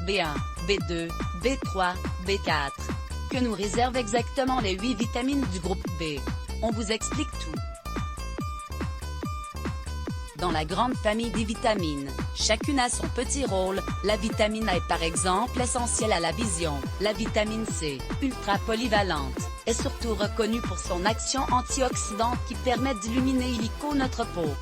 B1, B2, B3, B4. Que nous réservent exactement les 8 vitamines du groupe B? On vous explique tout. Dans la grande famille des vitamines, chacune a son petit rôle. La vitamine A est par exemple essentielle à la vision. La vitamine C, ultra polyvalente, est surtout reconnue pour son action antioxydante qui permet d'illuminer illico notre peau.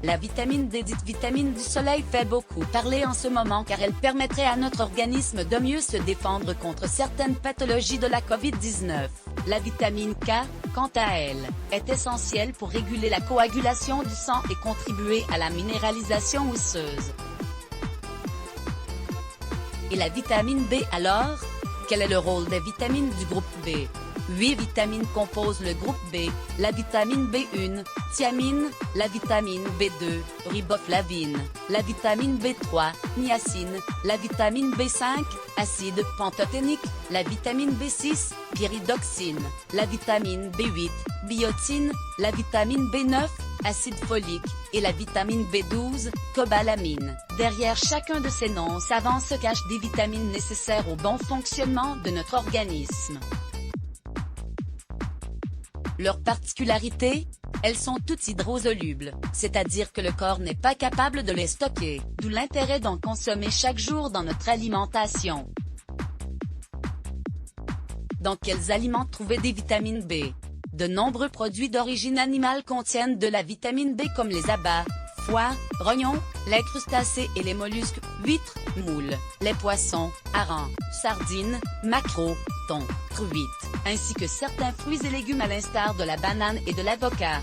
La vitamine D, dite vitamine du soleil, fait beaucoup parler en ce moment car elle permettrait à notre organisme de mieux se défendre contre certaines pathologies de la Covid-19. La vitamine K, quant à elle, est essentielle pour réguler la coagulation du sang et contribuer à la minéralisation osseuse. Et la vitamine B alors? Quel est le rôle des vitamines du groupe B? 8 vitamines composent le groupe B, la vitamine B1, thiamine, la vitamine B2, riboflavine, la vitamine B3, niacine, la vitamine B5, acide pantothénique, la vitamine B6, pyridoxine, la vitamine B8, biotine, la vitamine B9, acide folique, et la vitamine B12, cobalamine. Derrière chacun de ces noms savants se cachent des vitamines nécessaires au bon fonctionnement de notre organisme. Leur particularité? Elles sont toutes hydrosolubles, c'est-à-dire que le corps n'est pas capable de les stocker, d'où l'intérêt d'en consommer chaque jour dans notre alimentation. Dans quels aliments trouver des vitamines B? De nombreux produits d'origine animale contiennent de la vitamine B comme les abats, foie, rognons, les crustacés et les mollusques, huîtres, moules, les poissons, harengs, sardines, maquereaux, thon, truites, ainsi que certains fruits et légumes à l'instar de la banane et de l'avocat.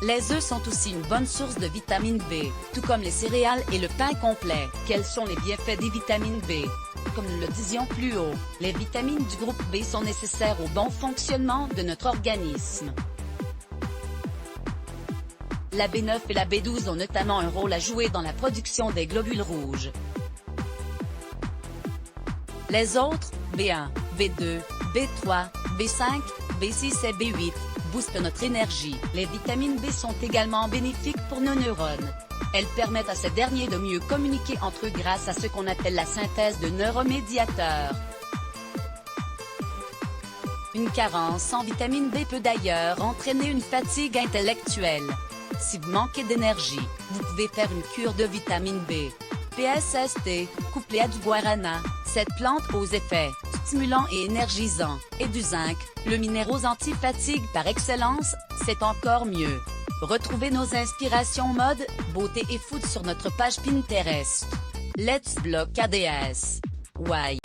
Les œufs sont aussi une bonne source de vitamine B, tout comme les céréales et le pain complet. Quels sont les bienfaits des vitamines B? Comme nous le disions plus haut, les vitamines du groupe B sont nécessaires au bon fonctionnement de notre organisme. La B9 et la B12 ont notamment un rôle à jouer dans la production des globules rouges. Les autres, B1, B2, B3, B5, B6 et B8, boostent notre énergie. Les vitamines B sont également bénéfiques pour nos neurones. Elles permettent à ces derniers de mieux communiquer entre eux grâce à ce qu'on appelle la synthèse de neuromédiateurs. Une carence en vitamine B peut d'ailleurs entraîner une fatigue intellectuelle. Si vous manquez d'énergie, vous pouvez faire une cure de vitamine B. PSST, couplée à du guarana, cette plante aux effets stimulants et énergisants, et du zinc, le minéraux anti-fatigue par excellence, c'est encore mieux. Retrouvez nos inspirations mode, beauté et food sur notre page Pinterest. Let's Block ADS. Why?